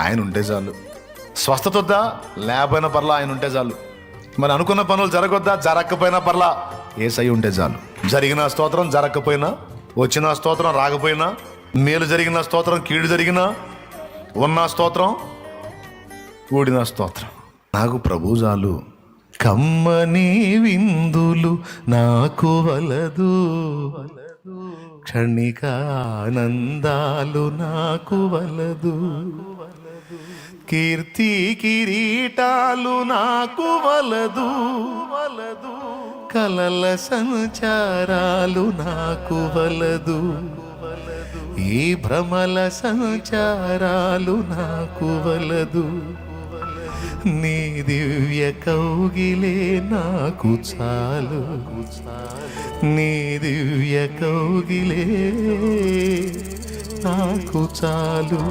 ఆయన ఉంటే చాలు. స్వస్థత వద్దా, లేకపోయినా పర్లా ఆయన ఉంటే చాలు. మరి అనుకున్న పనులు జరగొద్దా, జరగకపోయినా పర్లా యేసయ్య ఉంటే చాలు. జరిగిన స్తోత్రం, జరగకపోయినా, వచ్చిన స్తోత్రం, రాకపోయినా, మేలు జరిగిన స్తోత్రం, కీడు జరిగినా, ఉన్న స్తోత్రం, కూడిన స్తోత్రం, నాకు ప్రభు చాలు. కమ్మని విందులు నాకు వలదు, క్షణికానందాలు నాకు వలదు, కీర్తి కిరీటాలు నాకు వలదు, కలల సంచారాలు నాకు వలదు, ఈ భ్రమల సంచారాలు నాకు వలదు, నీ దివ్య కౌగిలే నాకు చాలు, నీ దివ్య కౌగిలే నాకు చాలు.